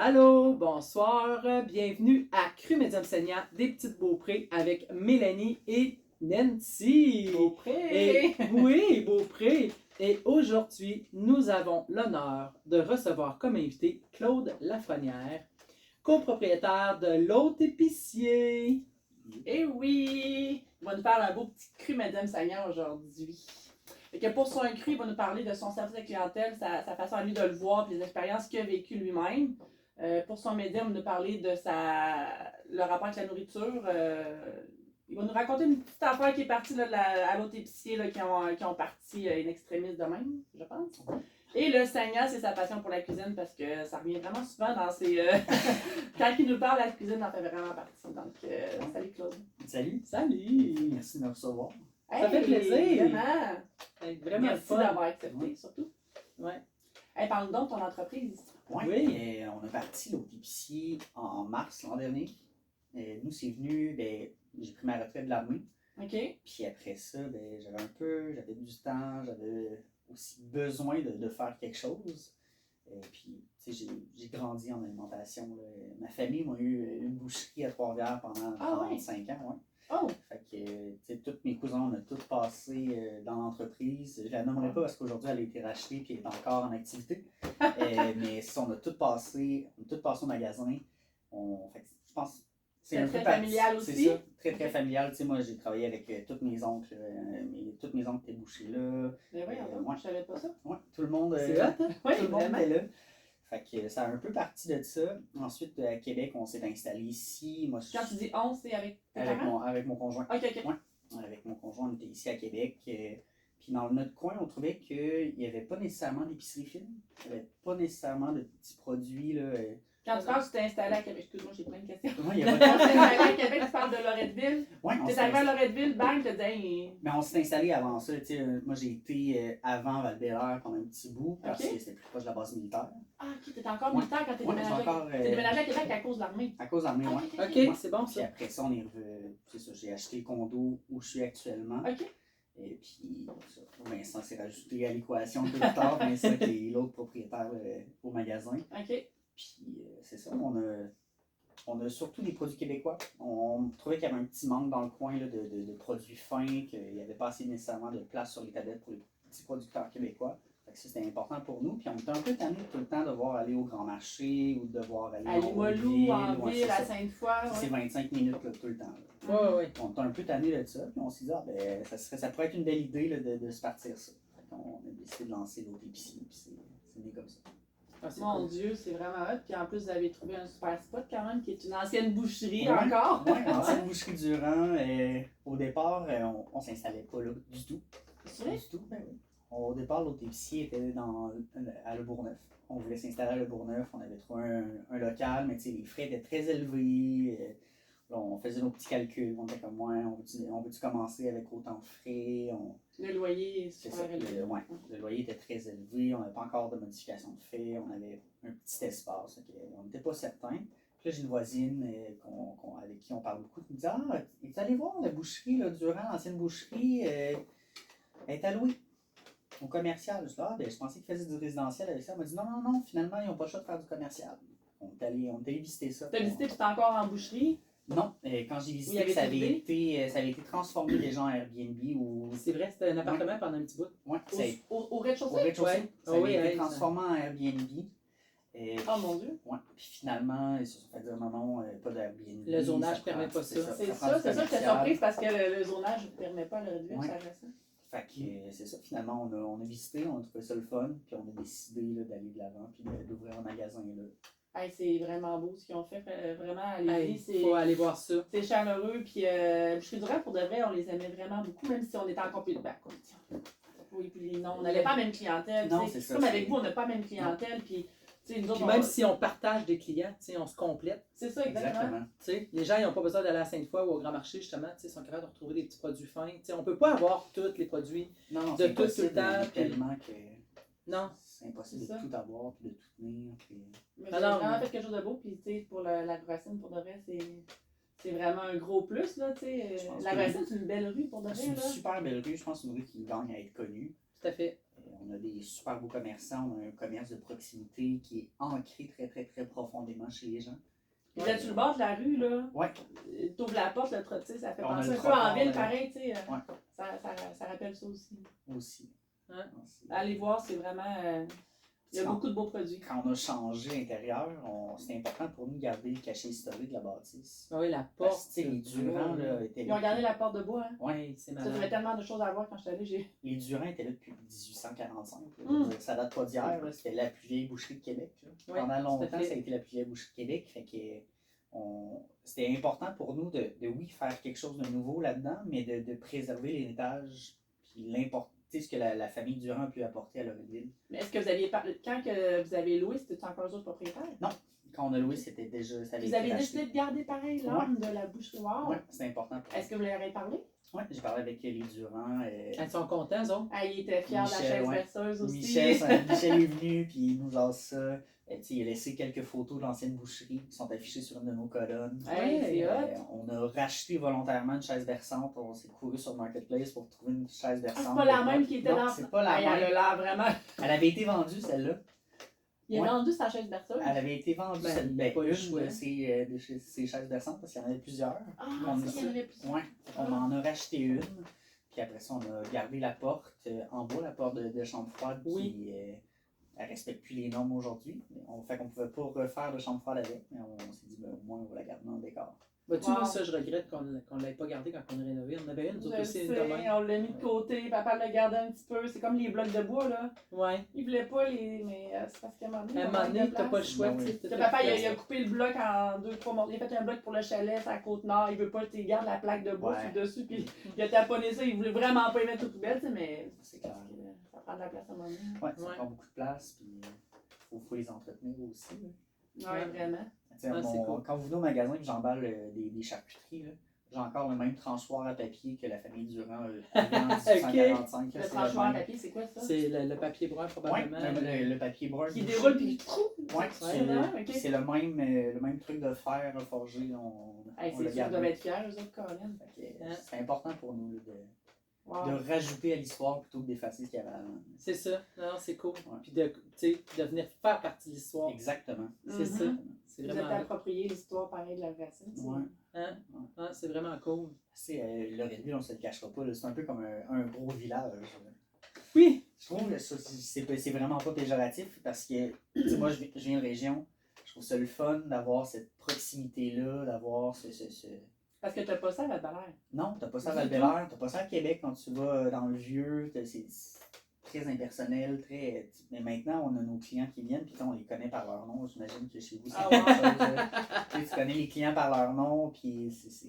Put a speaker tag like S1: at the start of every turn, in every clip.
S1: Allô, bonsoir, bienvenue à Cru Médium Saignant des Petites Beaupré avec Mélanie et Nancy.
S2: Beaupré!
S1: Et oui, Beaupré. Et aujourd'hui, nous avons l'honneur de recevoir comme invité Claude Lafrenière, copropriétaire de l'Hôte Épicier.
S2: Eh oui! Il va nous faire un beau petit cru Madame Saignant aujourd'hui. Fait que pour son cru, il va nous parler de son service de clientèle, sa façon à lui de le voir, puis les expériences qu'il a vécues lui-même. Pour son médium, il va nous parler de le rapport avec la nourriture. Il va nous raconter une petite affaire qui est partie là, à l'Hôte Épicier, là, qui ont parti in extremis de même, je pense. Et le saignant, c'est sa passion pour la cuisine parce que ça revient vraiment souvent dans ses. Quand il nous parle, la cuisine en fait vraiment partie. Donc, salut Claude.
S3: Salut.
S1: Salut!
S3: Merci de me recevoir.
S1: Ça fait plaisir.
S2: Vraiment.
S1: Vraiment
S2: Merci
S1: fun.
S2: d'avoir accepté, surtout.
S1: Ouais.
S2: Hey, parle-nous donc de ton entreprise.
S3: Oui. On a parti l'Hôte Épicier en mars l'an dernier. Nous, c'est venu, j'ai pris ma retraite de l'armée.
S2: OK.
S3: Puis après ça, j'avais du temps, j'avais aussi besoin de faire quelque chose. Puis, tu sais, j'ai grandi en alimentation. Là. Ma famille m'a eu une boucherie à Trois-Rivières pendant 35 ans. Ouais.
S2: Oh!
S3: Fait que, tu sais, tous mes cousins, on a tous passé dans l'entreprise. Je la nommerai pas parce qu'aujourd'hui, elle a été rachetée et est encore en activité. Mais ça, on a tous passé au magasin. Fait que, je pense
S2: c'est très familial aussi.
S3: C'est ça, très familial. Tu sais, moi, j'ai travaillé avec tous mes oncles. Tous mes oncles étaient bouchés là.
S2: Mais oui, je savais pas ça.
S3: Ouais, tout le monde,
S1: C'est hot, hein?
S3: tout le monde était là. Fait que ça a un peu parti de ça. Ensuite, à Québec, on s'est installé ici. Moi,
S2: Quand tu dis on, c'est avec tes parents?
S3: Avec mon conjoint.
S2: OK.
S3: Ouais, avec mon conjoint, on était ici à Québec. Puis dans notre coin, on trouvait qu'il n'y avait pas nécessairement d'épicerie fine. Il n'y avait pas nécessairement de petits produits. Là,
S2: Quand tu parles, tu t'es installé à Québec. Excuse-moi, j'ai plein de questions.
S3: Ouais, il y a
S2: Tu
S3: pas
S2: t'es installé à Québec, tu parles de Loretteville.
S3: Ouais,
S2: Tu es arrivé à Loretteville, bang, tu te dis, hey.
S3: Mais on s'est installé avant ça. Moi, j'ai été avant Val-Bélair pendant un petit bout parce que c'était plus proche de la base militaire.
S2: Ah, OK, t'étais encore militaire quand t'es déménagé.
S3: T'es
S2: déménagé à Québec à cause de l'armée.
S3: À cause de l'armée, oui.
S1: OK, c'est bon
S3: Puis
S1: ça.
S3: après ça, on est revenu. C'est ça, j'ai acheté le condo où je suis actuellement.
S2: OK.
S3: Et puis, ça, Vincent s'est rajouté à l'équation un peu plus tard. Vincent qui est l'autre propriétaire au magasin.
S2: OK.
S3: Puis, c'est ça, on a surtout des produits québécois. On trouvait qu'il y avait un petit manque dans le coin là, de produits fins, qu'il n'y avait pas assez nécessairement de place sur les tablettes pour les petits producteurs québécois. Fait que ça, c'était important pour nous. Puis on était un peu tannés tout le temps de devoir aller au grand marché ou de devoir aller
S2: à Limoilou, en ville, à Sainte-Foy.
S3: C'est 25 minutes là, tout le temps.
S1: Ouais.
S3: On était un peu tannés de ça. Puis on s'est dit, ça pourrait être une belle idée là, de se partir ça. Fait qu'on a décidé de lancer l'Hôte Épicier. Puis c'est né comme ça.
S2: Ah, mon Dieu, c'est vraiment hot. Puis en plus, vous avez trouvé un super spot quand même, qui est une ancienne boucherie encore.
S3: Oui, ancienne boucherie Durand. Au départ, on s'installait pas là du tout.
S2: C'est vrai?
S3: Du tout, ben oui. Au départ, l'Hôte Épicier était à Le Bourgneuf. On voulait s'installer à Le Bourgneuf. On avait trouvé un local, mais les frais étaient très élevés. Là, on faisait nos petits calculs. On était comme, on veut-tu commencer avec autant de frais?
S2: Le loyer est super élevé.
S3: Le loyer était très élevé. On n'avait pas encore de modification de fait. On avait un petit espace. On n'était pas certain. Puis là, j'ai une voisine avec qui on parle beaucoup qui me dit, es-tu allé voir la boucherie là, Durand, l'ancienne boucherie? Elle est allouée au commercial. Je dis, je pensais qu'ils faisaient du résidentiel avec ça. Elle m'a dit, non, finalement, ils n'ont pas le choix de faire du commercial. On est allé visiter ça.
S2: T'as visité, puis t'es encore en boucherie?
S3: Non, quand j'ai visité, ça avait été transformé déjà en Airbnb.
S1: C'est vrai, c'était un appartement pendant un petit bout.
S3: Oui,
S2: au rez-de-chaussée?
S3: Au rez-de-chaussée.
S1: Ouais.
S3: Ça avait été transformé en Airbnb.
S2: Oh mon Dieu!
S3: Ouais. Puis finalement, ils se sont fait dire non, pas d'Airbnb.
S1: Le zonage ne permet pas ça.
S2: C'est ça, j'étais surprise parce que le zonage ne permet pas le réduire, ça reste ça.
S3: Fait que c'est ça, finalement, on a visité, on a trouvé ça le fun, puis on a décidé d'aller de l'avant, puis d'ouvrir un magasin là.
S2: Hey, c'est vraiment beau ce qu'ils ont fait, vraiment, allez-y.
S1: Il faut aller voir ça.
S2: C'est chaleureux, puis Boucherie Durand, pour de vrai, on les aimait vraiment beaucoup, même si on était en compétition. Oui, puis non, on n'avait pas la même clientèle.
S3: Non, c'est ça.
S2: Comme avec vous, on n'a pas la même clientèle, puis nous autres,
S1: même si on partage des clients, on se complète.
S2: C'est ça, exactement.
S1: Les gens n'ont pas besoin d'aller à Sainte-Foy ou au Grand Marché, justement. Ils sont capables de retrouver des petits produits fins. On ne peut pas avoir tous les produits de tout le temps.
S3: Tellement que
S1: non.
S3: C'est impossible de tout avoir et de tout tenir.
S2: Mais j'ai vraiment fait quelque chose de beau. Puis pour la Gracine, pour de vrai, c'est vraiment un gros plus. Là, la Gracine, c'est une belle rue pour de vrai.
S3: C'est une super belle rue. Je pense que c'est une rue qui gagne à être connue.
S1: Tout à fait.
S3: On a des super beaux commerçants, on a un commerce de proximité qui est ancré très, très, très profondément chez les gens.
S2: Puis là, sur le bord de la rue, là,
S3: Ouais.
S2: t'ouvres la porte, le trottoir, ça fait
S3: On a
S2: penser
S3: le
S2: un peu
S3: trottoir,
S2: en ville,
S3: là.
S2: pareil, tu sais.
S3: Ouais.
S2: Ça rappelle ça aussi.
S3: Aussi.
S1: Hein?
S2: Allez voir, c'est vraiment. Il y a beaucoup de beaux produits.
S3: Quand on a changé l'intérieur, c'était important pour nous de garder le cachet historique de la bâtisse.
S1: Ah oui, la
S3: Parce
S1: porte.
S3: que, tu sais, les Durand là, étaient
S2: Ils ont
S3: là.
S2: regardé la porte de bois, hein.
S3: Ouais,
S1: C'est
S2: Ça, j'avais
S1: malade.
S2: tellement de choses à voir quand je suis allée.
S3: les Durand étaient là depuis 1845. Là. Je veux dire, ça date pas d'hier, là. C'était la plus vieille boucherie de Québec. Là.
S1: Oui,
S3: Pendant
S1: tout à
S3: longtemps,
S1: fait.
S3: ça a été la plus vieille boucherie de Québec. Fait que, c'était important pour nous oui, faire quelque chose de nouveau là-dedans, mais de préserver l'héritage puis l'importance, ce que la famille Durand a pu apporter à Loretteville.
S2: Mais est-ce que vous aviez quand que vous avez loué, c'était encore eux autres propriétaires?
S3: Non. Quand on a loué, c'était déjà. Ça avait
S2: Vous
S3: été
S2: avez
S3: racheté.
S2: décidé de garder pareil l'âme de la boucherie. Wow.
S3: Oui, c'est important pour
S2: Est-ce que vous leur avez parlé?
S3: Oui, j'ai parlé avec les Durand.
S1: Elles sont contents, eux autres.
S2: Ah, il était fier de la
S3: Michel,
S2: chaise
S3: ouais.
S2: berceuse aussi.
S3: Michel est venu, puis il nous jase ça. Il a laissé quelques photos de l'ancienne boucherie qui sont affichées sur une de nos colonnes.
S2: Hey, c'est hot.
S3: On a racheté volontairement une chaise berçante. On s'est couru sur Marketplace pour trouver une chaise
S2: Ah,
S3: berçante.
S2: c'est pas la même qui était
S3: Non,
S2: dans.
S3: c'est pas la
S2: Hey, elle a
S3: même.
S2: l'air vraiment.
S3: Elle avait été vendue, celle-là.
S2: Il a
S3: Ouais.
S2: vendu sa chaise berceuse.
S3: Elle avait été vendue,
S1: Ben,
S3: celle
S1: il a pas eu le
S3: une
S1: choix.
S3: de ces chaises berçantes, parce qu'il y en avait plusieurs.
S2: Ah,
S3: On
S2: c'est qu'il y en avait plus.
S3: Ouais, on en a racheté une. Puis après ça, on a gardé la porte en bas, la porte de chambre froide,
S1: Oui.
S3: qui elle respecte plus les normes aujourd'hui. Fait qu'on pouvait pas refaire de chambre froide avec, mais on s'est dit, ben, au moins, on va la garder en décor.
S1: Bah, tu vois,
S2: Wow.
S1: ça, je regrette qu'on ne l'ait pas gardé quand on a rénové. On avait une, nous autres
S2: Je
S1: aussi,
S2: sais,
S1: une de même.
S2: on l'a mis de côté, papa l'a gardé un petit peu. C'est comme les blocs de bois, là.
S1: Ouais.
S2: Il voulait pas les. Mais c'est parce qu'à un moment donné,
S1: À un
S2: on
S1: moment
S2: manque
S1: donné,
S2: de
S1: t'as pas le
S2: place.
S1: choix.
S3: Ben oui.
S1: tu sais, t'as
S2: Le
S1: pas
S2: papa,
S1: de
S2: il a
S1: place.
S2: coupé le bloc en 2-3 morceaux. Il a fait un bloc pour le chalet, c'est à la côte nord. Il veut pas que tu gardes la plaque de bois
S3: Ouais.
S2: sur le dessus. Puis il a taponné ça. Il voulait vraiment pas y mettre aux poubelles, tu sais, mais.
S3: C'est clair.
S2: Ça prend de la place à un moment donné.
S3: Ouais, ça
S1: Ouais.
S3: prend beaucoup de place, puis faut les entretenir aussi. Là.
S2: Ouais, vraiment.
S3: Tu sais,
S1: Ah, c'est cool.
S3: Quand vous venez au magasin et que j'emballe des charcuteries, là, j'ai encore le même tranchoir à papier que la famille Durand avait en 1845. là,
S2: Le
S3: c'est
S2: tranchoir à
S3: même.
S2: papier, c'est quoi ça?
S1: C'est le papier brun,
S3: Ouais,
S1: probablement.
S3: le papier brun.
S2: Qui
S3: bouché.
S2: déroule puis qui trouve.
S3: Ouais,
S2: Ouais,
S3: c'est
S2: ok.
S3: c'est le même truc de fer forgé.
S2: Hey,
S3: on
S2: c'est
S3: l'a
S2: sûr qu'ils
S3: gardé.
S2: doivent être fiers, eux autres, Colin.
S3: Fait que,
S1: Hein?
S3: c'est important pour nous là,
S2: Wow.
S3: de rajouter à l'histoire plutôt que d'effacer ce qu'il y avait avant.
S1: C'est ça. Non, c'est cool.
S3: Ouais.
S1: Puis de venir faire partie de l'histoire.
S3: Exactement.
S1: C'est
S2: Mhm.
S1: ça. C'est
S2: Vous êtes
S1: vraiment.
S2: approprié l'histoire pareil de la racine. tu sais.
S3: Ouais.
S1: Hein? Ah, c'est vraiment cool.
S3: Loretteville, on se le cachera pas, là, c'est un peu comme un gros village.
S1: Oui!
S3: Je trouve que ça, c'est vraiment pas péjoratif parce que tu sais, moi, je viens de région. Je trouve ça le fun d'avoir cette proximité-là, d'avoir ce.
S2: Parce que t'as pas ça à Val-Valère.
S3: Non, t'as pas ça à
S2: Du
S3: Val-Bélair, t'as pas ça à Québec quand tu vas dans le vieux. C'est très impersonnel, très. Mais maintenant, on a nos clients qui viennent, puis on les connaît par leur nom. J'imagine que chez vous, c'est
S2: Ah
S3: la
S2: ouais.
S3: même chose. Tu connais les clients par leur nom, puis c'est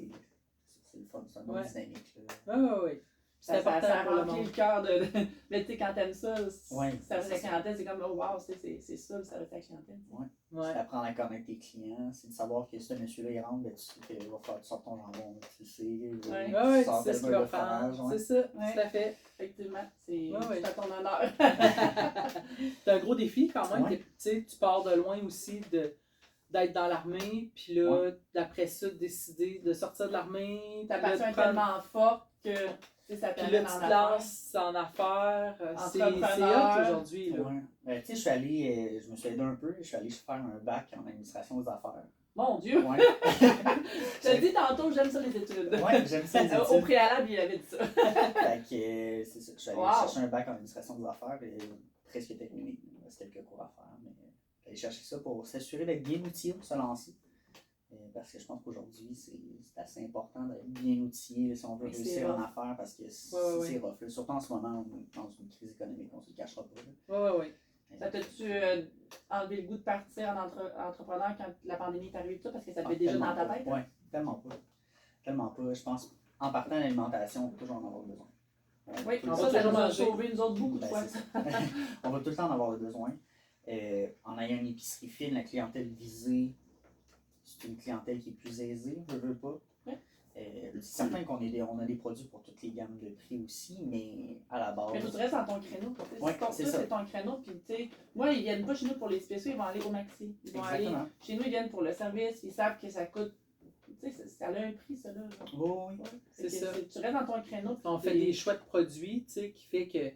S3: le fun, c'est un bon
S1: Ouais.
S3: dynamique. Là.
S1: Oui, oui, oui. C'est important
S2: ça
S1: pour le
S2: remplit
S1: monde.
S2: le cœur de. Mais tu sais, quand t'aimes ça,
S3: Ouais,
S2: le service à
S3: c'est
S2: la clientèle, c'est comme, oh wow, c'est ça le service à la clientèle.
S1: Ouais.
S3: C'est d'apprendre à connaître tes clients, c'est de savoir que ce monsieur-là il rentre, ben, tu sais qu'il va faire, tu sors ton jambon, tu sais,
S2: Ouais.
S3: tu
S1: Ouais,
S3: sors
S1: tu sais
S3: tel
S1: ce qu'il
S3: beurre
S1: va
S3: de fromage,
S1: faire.
S3: ouais.
S1: C'est ça,
S2: Ouais.
S1: tout à fait.
S2: Effectivement, c'est
S1: Ouais.
S2: tout à ton honneur.
S1: C'est un gros défi quand même.
S3: Ouais.
S1: Tu sais, tu pars de loin aussi d'être dans l'armée, puis là, d'après ça, de décider de sortir de l'armée.
S2: Ta
S1: puis là, de
S2: passion est
S1: prendre-
S2: tellement forte que tu sais, ça
S1: Puis
S2: permet
S1: là, tu
S2: d'en
S1: te
S2: affaires.
S1: lances en affaires. C'est
S2: Entrepreneur.
S1: hot aujourd'hui. Là.
S3: Ouais. Tu sais, je suis allé, je me suis aidé un peu, je suis allé faire un bac en administration des affaires.
S2: Mon Dieu!
S3: Ouais,
S2: Je te dis tantôt, j'aime ça les études.
S3: ouais j'aime ça les
S2: Au
S3: études.
S2: préalable, il avait dit ça.
S3: Fait que, c'est ça, je suis allé
S2: Wow.
S3: chercher un bac en administration des affaires et presque terminé. Il me reste quelques cours à faire, mais aller chercher ça pour s'assurer d'être bien outillé pour se lancer. Parce que je pense qu'aujourd'hui, c'est assez important d'être bien outillé si on veut
S2: Mais c'est
S3: réussir en
S2: rough.
S3: affaires parce que c'est
S1: Ouais.
S3: rough. Là. Surtout en ce moment, on est dans une crise économique, on se le cachera pas. Là.
S1: Oui, oui, oui.
S2: Ça t'a-tu enlevé le goût de partir en entrepreneur quand la pandémie est arrivée tout ça parce que ça devait déjà dans ta tête?
S3: Oui, tellement pas. Tellement pas. Je pense, en partant de l'alimentation, on peut toujours en avoir besoin.
S2: Oui,
S3: Tout le
S1: on
S3: temps,
S1: va
S2: ça
S1: toujours
S2: nous a
S1: manger.
S2: sauvé nous autres beaucoup de
S3: Ben,
S2: fois.
S3: c'est ça. On va tout le temps en avoir besoin. En ayant une épicerie fine, la clientèle visée, c'est une clientèle qui est plus aisée, je veux pas.
S2: Ouais.
S3: C'est certain qu'on a des produits pour toutes les gammes de prix aussi, mais à la base.
S2: Mais faut que tu restes dans ton créneau. Tu sais,
S3: Ouais,
S2: si ton
S3: c'est
S2: ça,
S3: ça.
S2: c'est ton créneau. Puis, tu sais, moi, ils viennent pas chez nous pour les spéciaux, ils vont aller au maxi. Ils vont aller
S3: Exactement.
S2: chez nous, ils viennent pour le service, ils savent que ça coûte. Tu sais, ça a un prix, ça, là. genre.
S3: Oh, oui.
S1: C'est ça.
S2: Tu restes dans ton créneau. puis
S1: On fait
S2: t'es-
S1: des choix de produits, tu sais, qui fait que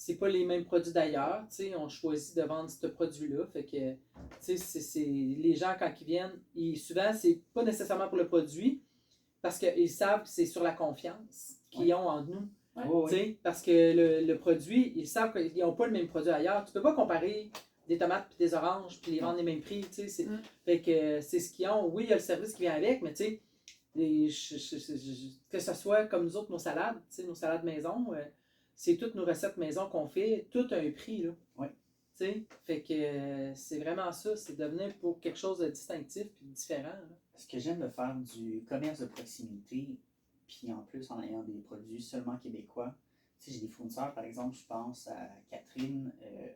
S1: c'est pas les mêmes produits d'ailleurs, tu sais, on choisit de vendre ce produit-là, fait que, tu sais, les gens, quand ils viennent, souvent, c'est pas nécessairement pour le produit, parce qu'ils savent que c'est sur la confiance qu'ils ont en nous.
S2: Ouais.
S3: Oui,
S1: Tu
S3: oui.
S1: sais, parce que le produit, ils savent qu'ils n'ont pas le même produit ailleurs. Tu peux pas comparer des tomates et des oranges puis les vendre les mêmes prix. Tu sais, fait que c'est ce qu'ils ont. Oui, il y a le service qui vient avec, mais tu sais, que ce soit comme nous autres, nos salades, tu sais, nos salades maison, c'est toutes nos recettes maison qu'on fait, tout a un prix. Là.
S3: Oui.
S1: Tu sais, fait que c'est vraiment ça, c'est devenir pour quelque chose de distinctif et différent. Là.
S3: Ce que j'aime de faire du commerce de proximité, puis en plus en ayant des produits seulement québécois. Tu sais, j'ai des fournisseurs, par exemple, je pense à Catherine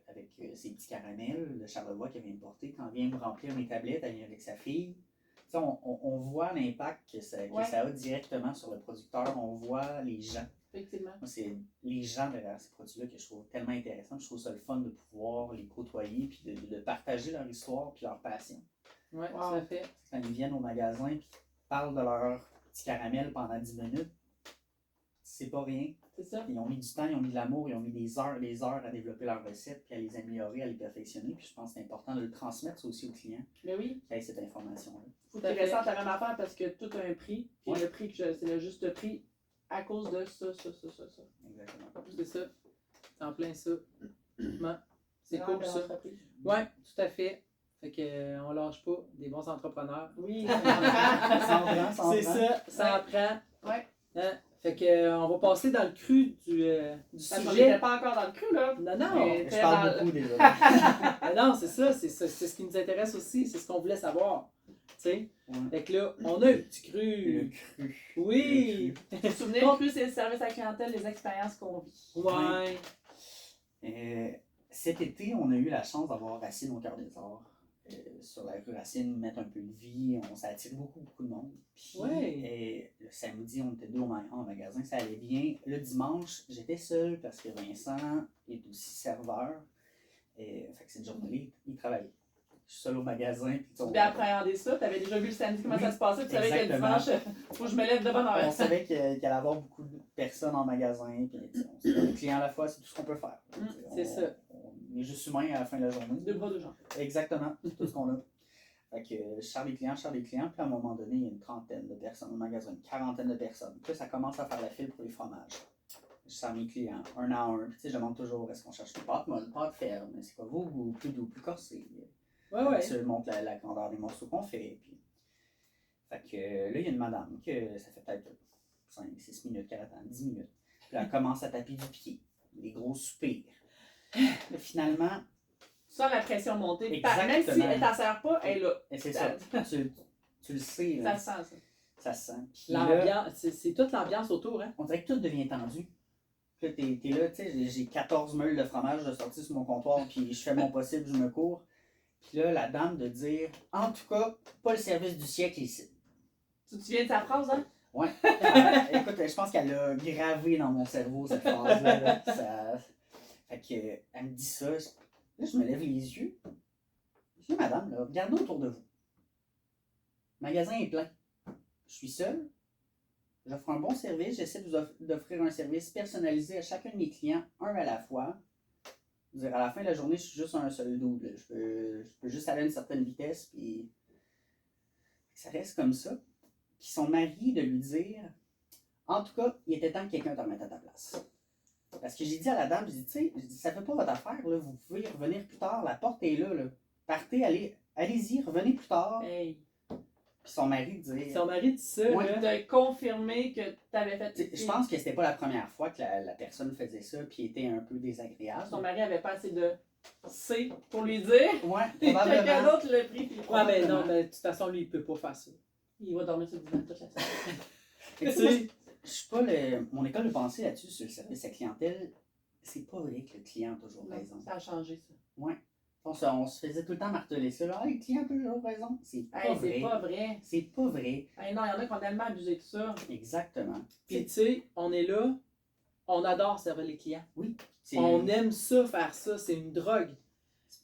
S3: avec ses petits caramels de Charlevoix qu'elle vient me porter. Quand elle vient me remplir mes tablettes, elle vient avec sa fille. Tu sais, on voit l'impact que ça a directement sur le producteur. On voit les gens.
S2: Effectivement.
S3: Moi, c'est les gens derrière ces produits-là que je trouve tellement intéressants. Je trouve ça le fun de pouvoir les côtoyer, puis de partager leur histoire, puis leur passion.
S1: Oui, tout à fait.
S3: Quand ils viennent au magasin et parlent de leur petit caramel pendant 10 minutes, c'est pas rien.
S2: C'est ça.
S3: Ils ont mis du temps, ils ont mis de l'amour, ils ont mis des heures à développer leur recette, puis à les améliorer, à les perfectionner. Puis je pense que c'est important de le transmettre ça aussi aux clients,
S2: Mais oui.
S3: qui aient cette information-là.
S2: C'est intéressant la même affaire parce que tout a un prix. Puis le prix, c'est le juste prix à cause de ça.
S3: Exactement.
S1: C'est ça. C'est en plein ça. Ouais. C'est
S2: vraiment
S1: cool ça. Oui, tout à fait. Fait qu'on lâche pas des bons entrepreneurs.
S2: Oui.
S1: C'est ça, ça en prend.
S2: Ouais.
S1: Hein? Fait que on va passer dans le cru du
S2: Parce qu'on
S1: sujet.
S2: n'était pas encore dans le cru, là.
S1: Non.
S3: Je parle beaucoup déjà.
S1: Non, c'est ça, c'est ce qui nous intéresse aussi, c'est ce qu'on voulait savoir. Tu sais?
S3: Ouais.
S1: Fait que là, on a un petit
S3: Le
S1: cru.
S3: cru.
S1: Oui!
S2: Vous vous souvenez, le cru, c'est le service à la clientèle, les expériences qu'on vit.
S1: Ouais.
S3: Cet été, on a eu la chance d'avoir Racine au Cœur des Arts. Sur la rue Racine, mettre un peu de vie. Ça a attiré beaucoup de monde. Puis, le samedi, on était deux en magasin, ça allait bien. Le dimanche, j'étais seul parce que Vincent est aussi serveur. Fait que cette journée-là, il travaillait. Je suis seul au magasin.
S2: Tu devais appréhender ça. Tu avais déjà vu le samedi comment ça se passait. Tu savais que le dimanche, il faut que je me lève de bonne heure.
S3: On savait qu'il allait y avoir beaucoup de personnes en magasin. Puis, on se fait un client à la fois, c'est tout ce qu'on peut faire.
S1: C'est ça.
S3: On est juste humain à la fin de la journée.
S2: Deux bras, deux jambes.
S3: Exactement, c'est tout ce qu'on a. Fait que je charge des clients, puis à un moment donné, il y a une trentaine de personnes au magasin, une quarantaine de personnes. Puis ça commence à faire la file pour les fromages. Je sers mes clients, un à un. Puis, tu sais, je demande toujours, est-ce qu'on cherche des pâtes molles, pâtes fermes, c'est quoi vos goûts, plus doux, plus corsés.
S1: Ouais.
S3: Je montre la grandeur des morceaux qu'on fait. Puis... Fait que là, il y a une madame que ça fait peut-être 5-6 minutes qu'elle attend, 10 minutes. Puis là, elle commence à taper du pied, des gros soupirs. Mais finalement,
S2: Sans la pression monter.
S3: Exactement.
S2: Même si elle t'en sert pas, elle est là.
S3: et c'est ça, tu le sais,
S2: Ça
S3: là,
S2: se sent, ça.
S3: ça se sent. Puis
S1: L'ambiance, c'est toute l'ambiance autour, hein?
S3: on dirait que tout devient tendu. Puis là, t'es là, tu sais, j'ai 14 meules de fromage de sortie sur mon comptoir, puis je fais mon possible, je me cours. Puis là, la dame de dire, en tout cas, pas le service du siècle ici.
S2: Tu te souviens de sa phrase, hein?
S3: Ouais. Écoute, je pense qu'elle a gravé dans mon cerveau, cette phrase-là. Là. Fait que, elle me dit ça. Là, je me lève les yeux. Je dis, madame, là, regardez autour de vous. Le magasin est plein. Je suis seul. J'offre un bon service. J'essaie d'offrir un service personnalisé à chacun de mes clients, un à la fois. Je veux dire, à la fin de la journée, je suis juste un seul double. Je peux juste aller à une certaine vitesse, puis ça reste comme ça. Puis son mari de lui dire, en tout cas, il était temps que quelqu'un te remette à ta place. Parce que j'ai dit à la dame, j'ai dit, tu sais, ça fait pas votre affaire, là, vous pouvez revenir plus tard, la porte est là. Partez, allez-y, revenez plus tard.
S2: Hey.
S3: Puis son mari dit...
S1: Son mari dit ça,
S3: Ouais.
S1: là.
S2: De confirmer que t'avais fait...
S3: Je pense que c'était pas la première fois que la personne faisait ça, puis était un peu désagréable.
S2: Son mari avait pas assez de C pour lui dire.
S3: Ouais,
S2: Quelqu'un
S3: probablement.
S2: d'autre l'a pris.
S1: Ouais, mais non, mais de toute façon, lui, il peut pas faire ça.
S2: Il va dormir sur le divan toute la semaine.
S3: Fait que, tu sais, je suis pas mon école de pensée là-dessus sur le service à clientèle, c'est pas vrai que le client a toujours
S2: Non,
S3: raison.
S2: ça a changé, ça.
S3: Ouais. On se faisait tout le temps marteler ça. Là, le client a toujours raison. C'est pas
S2: Hey,
S3: vrai.
S2: c'est pas vrai.
S3: C'est pas vrai.
S2: Hey, non, il y en a qui ont tellement abusé de ça.
S3: Exactement.
S1: Puis, tu sais, on est là, on adore servir les clients.
S3: C'est-
S1: On aime ça, faire ça, c'est une drogue.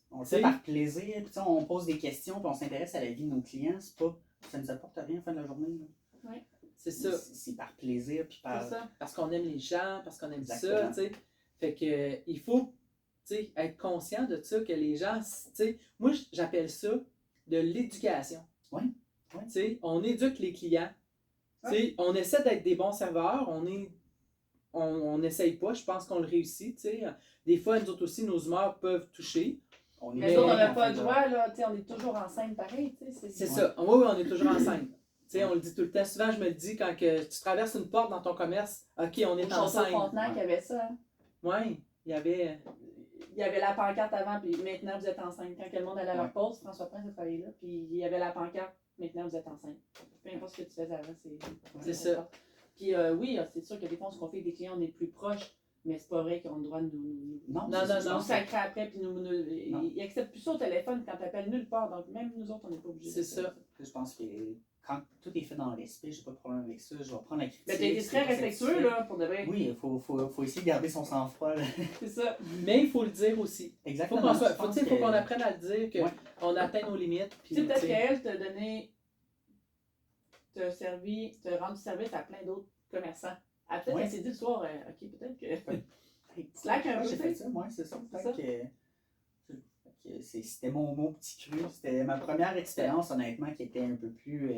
S3: On le fait par plaisir. Puis, tu sais, on pose des questions, puis on s'intéresse à la vie de nos clients. C'est pas, ça nous apporte rien à la fin de la journée. Là.
S1: C'est ça.
S3: C'est par plaisir, puis par...
S2: C'est ça.
S1: Parce qu'on aime les gens, parce qu'on aime ça,
S3: Exactement.
S1: tu sais. Fait que il faut être conscient de ça, que les gens, moi j'appelle ça de l'éducation.
S3: Oui.
S1: On éduque les clients. On essaie d'être des bons serveurs, on n'essaye pas, je pense qu'on le réussit. Des fois, nous autres aussi, nos humeurs peuvent toucher.
S2: Mais nous autres, on n'a pas le droit, là, on est toujours enceinte pareil.
S1: C'est ça. Oui, on est toujours enceinte. On le dit tout le temps. Souvent, je me le dis quand que tu traverses une porte dans ton commerce, OK, on est enceinte.
S2: Au Frontenac, il y avait ça. Hein?
S1: Oui, il y avait.
S2: Il y avait la pancarte avant, puis maintenant vous êtes enceinte. Quand le monde allait à leur pause, François Prince a travaillé là, puis il y avait la pancarte, maintenant vous êtes enceinte. Peu importe ce que tu faisais avant,
S1: c'est ça.
S2: Puis oui, c'est sûr que des fois on se confie avec des clients, on est plus proches, mais c'est pas vrai qu'ils ont le droit de nous.
S1: Non.
S2: Sacrer après, puis ils acceptent plus ça au téléphone quand t'appelles nulle part, donc même nous autres, on n'est pas obligés.
S1: C'est ça.
S3: Je pense que quand tout est fait dans le respect, j'ai pas de problème avec ça. Je vais prendre la critique.
S2: Mais t'as été très respectueux, là, pour de vrai.
S3: Oui, il faut essayer de garder son sang-froid.
S2: C'est ça.
S1: Mais il faut le dire aussi.
S3: Exactement.
S1: Faut qu'on apprenne à le dire, qu'on atteint nos limites.
S2: Tu sais, peut-être qu'elle t'a donné, t'a rendu service à plein d'autres commerçants. Peut-être qu'elle s'est dit le soir, OK, peut-être que. Slack un peu.
S3: J'ai fait ça, moi, c'est ça. C'était mon petit cru. C'était ma première expérience, honnêtement, qui était un peu plus.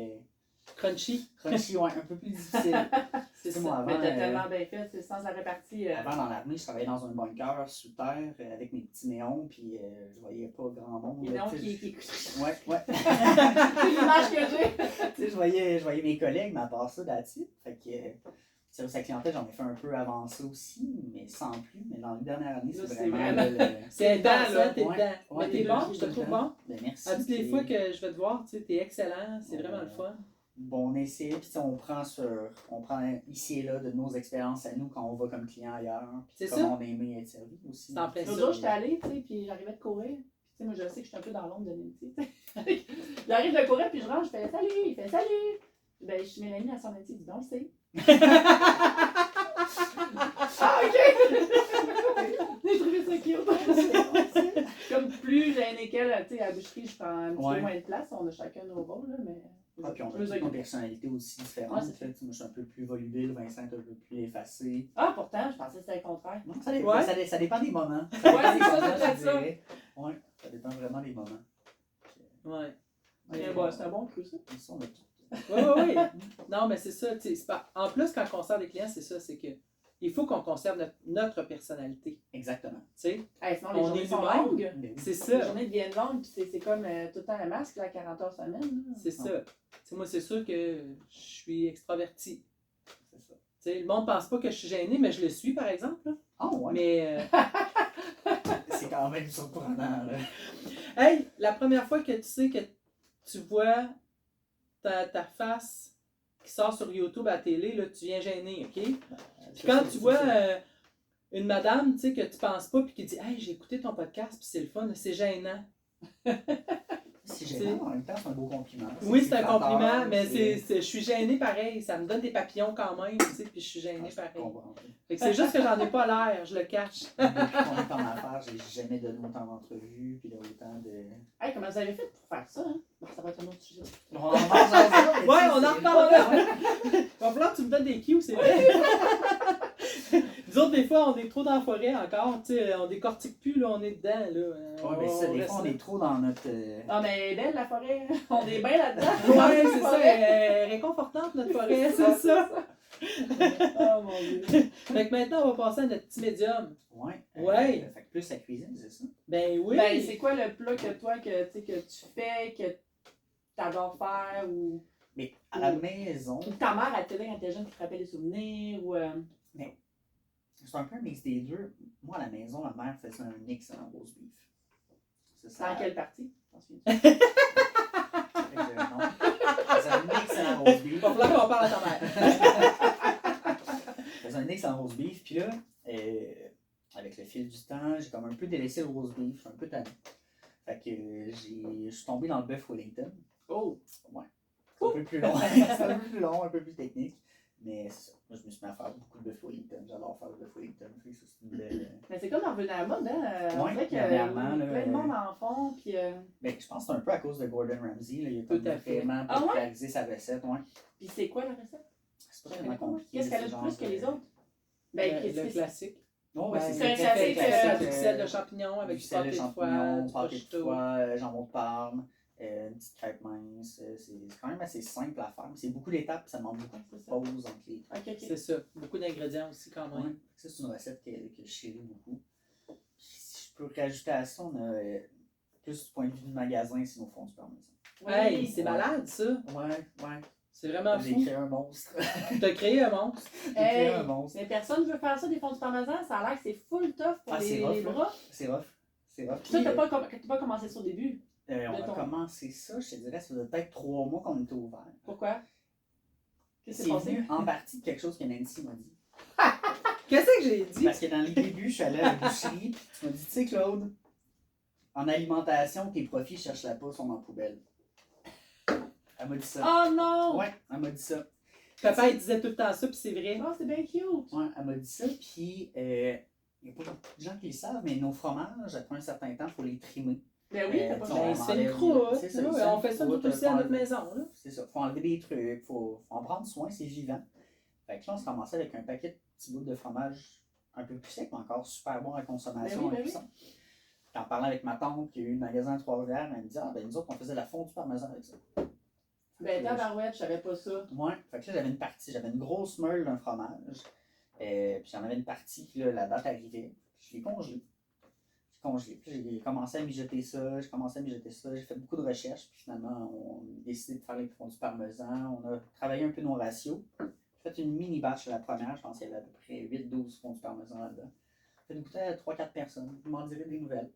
S1: Crunchy,
S3: ouais, un peu plus difficile.
S1: C'est ça.
S2: Moi, avant, mais t'as tellement bien fait, c'est sans la répartie.
S3: Avant, dans l'armée, je travaillais dans un bunker sous terre avec mes petits néons, puis je voyais pas grand monde.
S2: Les néons qui.
S3: Ouais.
S2: C'est l'image que j'ai.
S3: Je voyais mes collègues, mais à part ça, d'attitude. Fait que service à la clientèle, j'en ai fait un peu avant ça aussi, mais sans plus. Mais dans les dernières années, c'est vraiment.
S1: C'est intense, là, t'es
S3: dedans.
S1: Mais t'es bon, je te trouve bon.
S3: Ben, merci.
S1: À toutes les fois que je vais te voir, t'es excellent, c'est vraiment le fun.
S3: Bon, on essaie, puis on prend ici et là de nos expériences à nous quand on va comme client ailleurs.
S1: C'est
S3: ça. Comment on aimait être servi aussi.
S1: C'est en plein ça.
S2: L'autre jour, j'étais allée, puis j'arrivais de courir. Puis moi, je sais que je suis un peu dans l'ombre de Nancy. J'arrive de courir, puis je rentre, je fais salut, il fait salut. Ben, je suis Mélanie à son Nancy, dis donc, c'est. Ah, ok! J'ai trouvé ça cute. Comme plus gênée qu'elle, tu sais, à la boucherie, je prends un petit peu moins de place. On a chacun nos rôles, là, mais.
S3: Puis on a une personnalité aussi différente. Moi, je suis un peu plus volubile, Vincent est un peu plus effacé.
S2: Ah, pourtant, je pensais que c'était le contraire.
S3: Non, ça dépend des moments.
S2: C'est ça, c'est ça.
S3: Oui, ça dépend vraiment des moments.
S1: Ouais.
S2: C'est un bon cru, ça.
S3: Ça, on a tout.
S1: Oui. Non, mais c'est ça. En plus, quand on sert des clients, c'est ça, c'est que il faut qu'on conserve notre personnalité.
S3: Exactement.
S2: Sinon, les journées sont longues.
S1: C'est ça.
S2: Les journées deviennent longues, puis c'est comme tout le temps le masque, là, 40 heures semaine.
S1: C'est ça. Moi, c'est sûr que je suis extraverti.
S3: C'est ça.
S1: Le monde ne pense pas que je suis gênée, mais je le suis, par exemple. Là.
S3: Oh, ouais.
S1: Mais.
S3: C'est quand même surprenant. Là.
S1: Hey, la première fois que tu sais que tu vois ta face qui sort sur YouTube à la télé, là, tu viens gêner, OK? Puis quand tu vois une madame, tu sais, que tu penses pas, puis qui dit « Hey, j'ai écouté ton podcast, puis c'est le fun », c'est gênant.
S3: C'est gênant, en même temps, c'est un beau compliment.
S1: Oui, c'est un compliment, mais je suis gênée pareil. Ça me donne des papillons quand même, tu sais, puis je suis gênée pareil. Fait que c'est juste que j'en ai pas l'air, je le cache.
S3: Depuis qu'on est en affaires, j'ai jamais donné autant d'entrevues, puis autant de...
S2: Hey, comment vous avez fait pour faire ça, hein? Bon, ça va être un autre sujet.
S3: On en reparlera.
S1: Il va falloir que tu me donnes des cues, c'est vrai. Nous autres, des fois, on est trop dans la forêt encore, tu sais, on décortique plus, là, on est dedans, là.
S3: Ouais, mais ça, des fois, on est trop dans notre...
S2: Ah, mais elle est belle, la forêt. On est bien là-dedans.
S1: Ouais, c'est ça, elle est réconfortante, notre forêt, c'est ça.
S2: Oh, mon Dieu.
S1: Fait que maintenant, on va passer à notre petit médium.
S3: Ouais.
S1: Ouais.
S3: Fait que plus la cuisine, c'est ça?
S1: Ben oui.
S2: Ben, c'est quoi le plat que toi, que tu fais, que t'adores faire, ou...
S3: Mais à la maison...
S2: Ou ta mère, elle t'aidait quand t'étais jeune, qui te rappelle des souvenirs, ou...
S3: Mais c'est un peu un mix des deux. Moi, à la maison, ma mère faisait un excellent roast beef.
S2: C'est en quelle partie? T'en souviens-tu?
S3: Non. C'est un excellent roast beef.
S1: Il va falloir qu'on parle à ta mère.
S3: C'est un excellent roast beef. Puis là, avec le fil du temps, j'ai comme un peu délaissé le roast beef, un peu tanné. Fait que je suis tombé dans le bœuf Wellington.
S2: Oh!
S3: Ouais. C'est un peu plus long. C'est un peu plus long, un peu plus technique. Mais moi, je me suis mis à faire beaucoup de bœuf Wellington. J'adore faire le bœuf Wellington. C'est une belle...
S2: Mais c'est comme en revenant à la mode, hein? On dirait que
S3: dernièrement,
S2: plein de monde en font, puis...
S3: Ben, je pense que c'est un peu à cause de Gordon Ramsay. Là. Il a
S1: Tout à fait.
S3: vraiment popularisé sa recette. Ouais.
S2: Puis c'est quoi la recette?
S3: C'est pas vraiment compliqué.
S2: Qu'est-ce qu'elle a de plus que les autres? Ben,
S1: Le classique.
S3: Non,
S1: Ouais,
S3: c'est
S2: c'est
S3: ça.
S2: un classique,
S1: du sel de champignon avec du
S3: sel de
S1: pâté de foie,
S3: champignons,
S1: du
S3: pâté de
S1: prosciutto.
S3: foie, jambon de Parme, une petite crêpe mince. C'est quand même assez simple à faire. C'est beaucoup d'étapes, ça demande beaucoup
S2: C'est
S3: de
S2: ça.
S3: pauses entre les trucs.
S2: Ok, ok.
S1: C'est ça. Beaucoup d'ingrédients aussi quand même.
S3: Ouais. Ça, c'est une recette que je chéris beaucoup. Puis, si je peux rajouter à ça, on a plus du point de vue du magasin, c'est nos fonds du parmesan.
S2: Oui.
S1: Hey, c'est
S3: Ouais.
S1: malade ça!
S3: Ouais.
S1: C'est vraiment
S3: J'ai
S1: fou.
S3: créé un monstre.
S1: T'as créé un monstre.
S3: J'ai créé
S2: Hey,
S3: un monstre.
S2: mais personne veut faire ça, des fonds du parmesan. Ça a l'air que c'est full tough pour
S3: C'est
S2: les
S3: rough, là.
S2: bras.
S3: C'est rough. C'est rough.
S2: Ça,
S3: Puis,
S2: t'as pas commencé ça au début.
S3: on
S2: de
S3: a
S2: ton-
S3: commencé ça, je te dirais, ça faisait peut-être 3 mois qu'on était ouvert.
S2: Pourquoi? Qu'est-ce qui
S3: C'est
S2: s'est passé?
S3: venu en partie de quelque chose que Nancy m'a dit.
S1: Qu'est-ce que j'ai dit?
S3: Parce que dans les débuts, je suis allé à la boucherie, puis tu m'as dit, tu sais, Claude, en alimentation, tes profits, cherche-la pas, sont dans la poubelle. Elle m'a dit ça.
S2: Oh non!
S3: Ouais, elle m'a dit ça.
S1: Papa, il disait tout le temps ça, puis c'est vrai.
S2: Oh, c'est bien cute!
S3: Ouais, elle m'a dit ça, puis il n'y a pas beaucoup de gens qui le savent, mais nos fromages, après un certain temps, il faut les trimer.
S2: Ben oui, t'as pas
S3: on
S2: le
S1: Ben,
S2: choix.
S1: c'est une
S3: enlève-
S1: croûte.
S3: c'est ça,
S1: Ouais,
S3: c'est
S1: on
S3: une
S1: fait ça nous
S3: croûte,
S1: aussi à notre
S3: enlever-
S1: maison. Là.
S3: C'est ça, faut enlever des trucs, faut en prendre soin, c'est vivant. Fait que là, on se ramassait avec un paquet de petits bouts de fromage un peu plus sec, mais encore super bon à consommation,
S2: Ben oui,
S3: à
S2: ben oui.
S3: cuisson. Puis en parlant avec ma tante qui a eu le magasin à Trois-Rivières, elle me dit, ah ben nous autres, on faisait la fondue parmesan avec ça.
S2: Ben tabarouette, je savais pas ça.
S3: Ouais, fait que là, j'avais une partie, j'avais une grosse meule d'un fromage, puis j'en avais une partie, puis là, la date arrivait, puis je l'ai congelée. Puis j'ai commencé à mijoter ça, j'ai fait beaucoup de recherches, puis finalement, on a décidé de faire les fondus parmesan, on a travaillé un peu nos ratios. J'ai fait une mini batch la première, je pense qu'il y avait à peu près 8-12 fondus parmesan là-dedans. J'ai fait goûter à 3-4 personnes, vous m'en direz des nouvelles.